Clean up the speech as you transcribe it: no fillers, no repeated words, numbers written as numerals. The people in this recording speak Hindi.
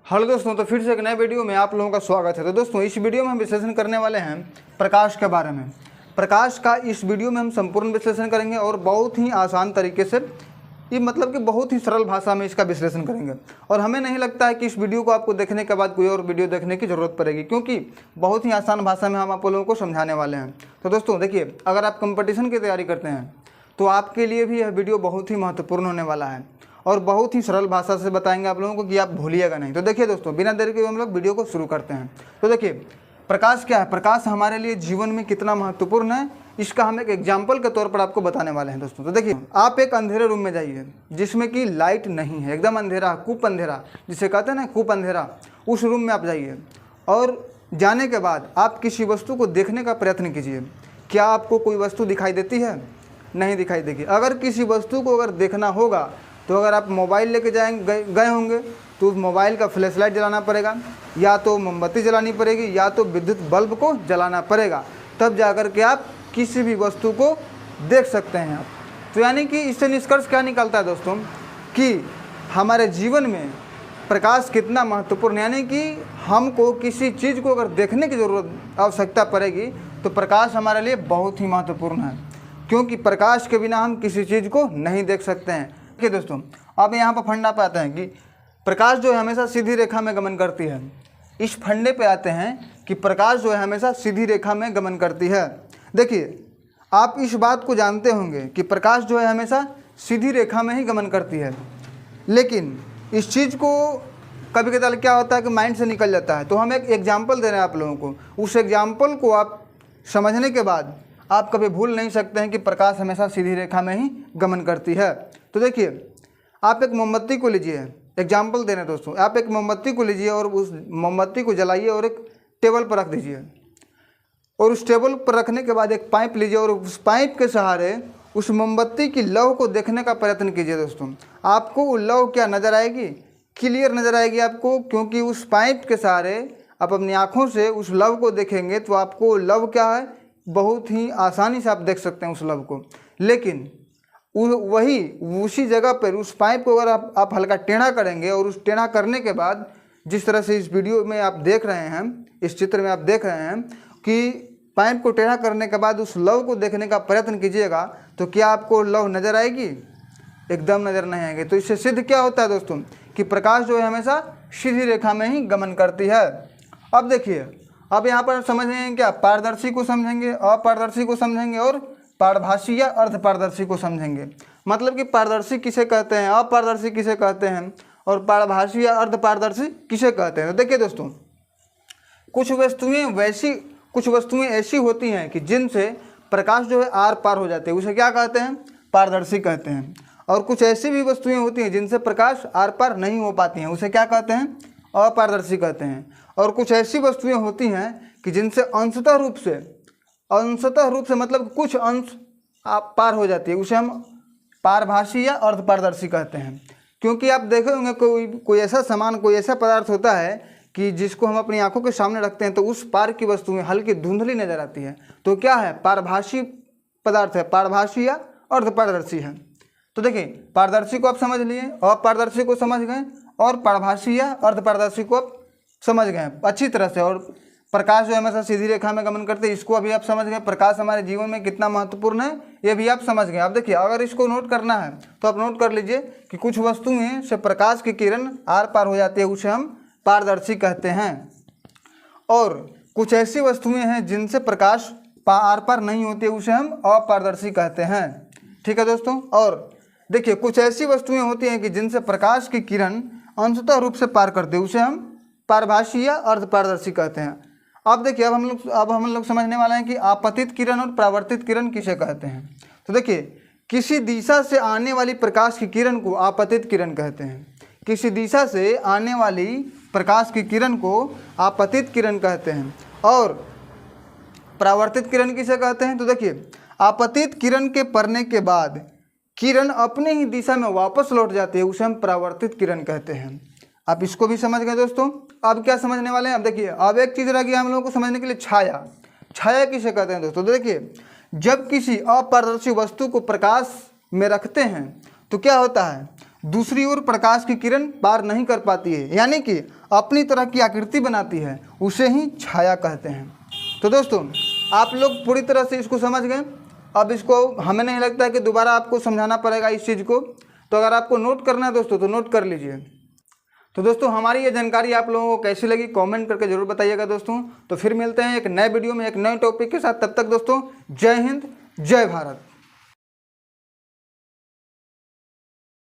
हेलो दोस्तों, तो फिर से एक नए वीडियो में आप लोगों का स्वागत है। तो दोस्तों, इस वीडियो में हम विश्लेषण करने वाले हैं प्रकाश के बारे में। प्रकाश का इस वीडियो में हम संपूर्ण विश्लेषण करेंगे और बहुत ही आसान तरीके से, ये मतलब कि बहुत ही सरल भाषा में इसका विश्लेषण करेंगे। और हमें नहीं लगता है कि इस वीडियो को आपको देखने के बाद कोई और वीडियो देखने की ज़रूरत पड़ेगी, क्योंकि बहुत ही आसान भाषा में हम आप लोगों को समझाने वाले हैं। तो दोस्तों देखिए, अगर आप कंपटीशन की तैयारी करते हैं तो आपके लिए भी यह वीडियो बहुत ही महत्वपूर्ण होने वाला है और बहुत ही सरल भाषा से बताएंगे आप लोगों को कि आप भूलिएगा नहीं। तो देखिए दोस्तों, बिना देरी के हम लोग वीडियो को शुरू करते हैं। तो देखिए, प्रकाश क्या है, प्रकाश हमारे लिए जीवन में कितना महत्वपूर्ण है, इसका हम एक एग्जाम्पल के तौर पर आपको बताने वाले हैं दोस्तों। तो देखिए, आप एक अंधेरे रूम में जाइए जिसमें कि लाइट नहीं है, एकदम अंधेरा, कूप अंधेरा जिसे कहते हैं ना, कूप अंधेरा। उस रूम में आप जाइए और जाने के बाद आप किसी वस्तु को देखने का प्रयत्न कीजिए। क्या आपको कोई वस्तु दिखाई देती है? नहीं दिखाई देगी। अगर किसी वस्तु को अगर देखना होगा तो अगर आप मोबाइल लेके गए होंगे तो उस मोबाइल का फ्लैश लाइट जलाना पड़ेगा, या तो मोमबत्ती जलानी पड़ेगी, या तो विद्युत बल्ब को जलाना पड़ेगा, तब जाकर के आप किसी भी वस्तु को देख सकते हैं आप। तो यानी कि इससे निष्कर्ष क्या निकलता है दोस्तों, कि हमारे जीवन में प्रकाश कितना महत्वपूर्ण, यानी कि हमको किसी चीज़ को अगर देखने की ज़रूरत आवश्यकता पड़ेगी तो प्रकाश हमारे लिए बहुत ही महत्वपूर्ण है, क्योंकि प्रकाश के बिना हम किसी चीज़ को नहीं देख सकते हैं। देखिए दोस्तों, अब यहाँ पर फंडा पे आते हैं कि प्रकाश जो है हमेशा सीधी रेखा में गमन करती है। इस फंडे पे आते हैं कि प्रकाश जो है हमेशा सीधी रेखा में गमन करती है। देखिए, आप इस बात को जानते होंगे कि प्रकाश जो है हमेशा सीधी रेखा में ही गमन करती है, लेकिन इस चीज़ को कभी कभार क्या होता है कि माइंड से निकल जाता है। तो हम एक एग्जाम्पल दे रहे हैं आप लोगों को। उस एग्जाम्पल को आप समझने के बाद आप कभी भूल नहीं सकते हैं कि प्रकाश हमेशा सीधी रेखा में ही गमन करती है। तो देखिए, आप एक मोमबत्ती को लीजिए, एग्जाम्पल दे रहे हैं दोस्तों। आप एक मोमबत्ती को लीजिए और उस मोमबत्ती को जलाइए और एक टेबल पर रख दीजिए, और उस टेबल पर रखने के बाद एक पाइप लीजिए और उस पाइप के सहारे उस मोमबत्ती की लौ को देखने का प्रयत्न कीजिए दोस्तों। आपको वो लौ क्या नज़र आएगी? क्लियर नज़र आएगी आपको, क्योंकि उस पाइप के सहारे आप अपनी आँखों से उस लव को देखेंगे तो आपको लव क्या है, बहुत ही आसानी से आप देख सकते हैं उस लव को। लेकिन वही उसी जगह पर उस पाइप को अगर आप हल्का टेढ़ा करेंगे, और उस टेढ़ा करने के बाद जिस तरह से इस वीडियो में आप देख रहे हैं, इस चित्र में आप देख रहे हैं कि पाइप को टेढ़ा करने के बाद उस लव को देखने का प्रयत्न कीजिएगा, तो क्या आपको लव नज़र आएगी? एकदम नज़र नहीं आएगी। तो इससे सिद्ध क्या होता है दोस्तों, कि प्रकाश जो है हमेशा सीधी रेखा में ही गमन करती है। अब देखिए, अब यहाँ पर समझेंगे क्या, पारदर्शी को समझेंगे, अपारदर्शी को समझेंगे और पारभासी या अर्धपारदर्शी को समझेंगे। मतलब कि पारदर्शी किसे कहते हैं, अपारदर्शी किसे कहते हैं, और पारभासी या अर्धपारदर्शी किसे कहते हैं। तो देखिए दोस्तों, कुछ वस्तुएं ऐसी होती हैं कि जिनसे प्रकाश जो है आर पार हो जाते हैं, उसे क्या कहते हैं, पारदर्शी कहते हैं। और कुछ ऐसी भी वस्तुएं होती हैं जिनसे प्रकाश आर पार नहीं हो पाती हैं, उसे क्या कहते हैं, अपारदर्शी कहते हैं। और कुछ ऐसी वस्तुएं होती हैं कि जिनसे अंशतः रूप से मतलब कुछ अंश आप पार हो जाती है, उसे हम पारभासी या अर्धपारदर्शी कहते हैं। क्योंकि आप देखे होंगे कोई ऐसा सामान, कोई ऐसा पदार्थ होता है कि जिसको हम अपनी आंखों के सामने रखते हैं तो उस पार की वस्तुएं हल्की धुंधली नजर आती है। तो क्या है, पारभासी पदार्थ है, पारभासी या अर्धपारदर्शी है। तो देखिए, पारदर्शी को आप समझ लिए, अपारदर्शी को समझ गए, और पारभासी या अर्धपारदर्शी को आप समझ गए अच्छी तरह से। और प्रकाश जो हमेशा सीधी रेखा में गमन करते हैं, इसको अभी आप समझ गए। प्रकाश हमारे जीवन में कितना महत्वपूर्ण है, ये भी आप समझ गए। अब देखिए, अगर इसको नोट करना है तो आप नोट कर लीजिए कि कुछ वस्तुएं से प्रकाश की किरण आर पार हो जाती है, उसे हम पारदर्शी कहते हैं। और कुछ ऐसी वस्तुएं हैं जिनसे प्रकाश आर पार नहीं होती है, उसे हम अपारदर्शी कहते हैं। ठीक है दोस्तों। और देखिए, कुछ ऐसी वस्तुएं होती हैं कि जिनसे प्रकाश की किरण अंशतः रूप से पार करती है, उसे हम पारभासी या अर्धपारदर्शी कहते हैं। अब देखिए, अब हम लोग समझने वाले हैं कि आपतित किरण और परावर्तित किरण किसे कहते हैं। तो देखिए, किसी दिशा से आने वाली प्रकाश की किरण को आपतित किरण कहते हैं। किसी दिशा से आने वाली प्रकाश की किरण को आपतित किरण कहते हैं। और परावर्तित किरण किसे कहते हैं। तो देखिए, आपतित किरण के पड़ने के बाद किरण अपने ही दिशा में वापस लौट जाती है, उसे हम परावर्तित किरण कहते हैं। आप इसको भी समझ गए दोस्तों। अब क्या समझने वाले हैं, अब देखिए, अब एक चीज़ रह गई हम लोगों को समझने के लिए, छाया किसे कहते हैं दोस्तों। तो देखिए, जब किसी अपारदर्शी वस्तु को प्रकाश में रखते हैं तो क्या होता है, दूसरी ओर प्रकाश की किरण पार नहीं कर पाती है, यानी कि अपनी तरह की आकृति बनाती है उसे ही छाया कहते हैं। तो दोस्तों आप लोग पूरी तरह से इसको समझ गए। अब इसको हमें नहीं लगता है कि दोबारा आपको समझाना पड़ेगा इस चीज़ को। तो अगर आपको नोट करना है दोस्तों तो नोट कर लीजिए। तो दोस्तों हमारी ये जानकारी आप लोगों को कैसी लगी कमेंट करके जरूर बताइएगा दोस्तों। तो फिर मिलते हैं एक नए वीडियो में एक नए टॉपिक के साथ। तब तक दोस्तों जय हिंद जय भारत।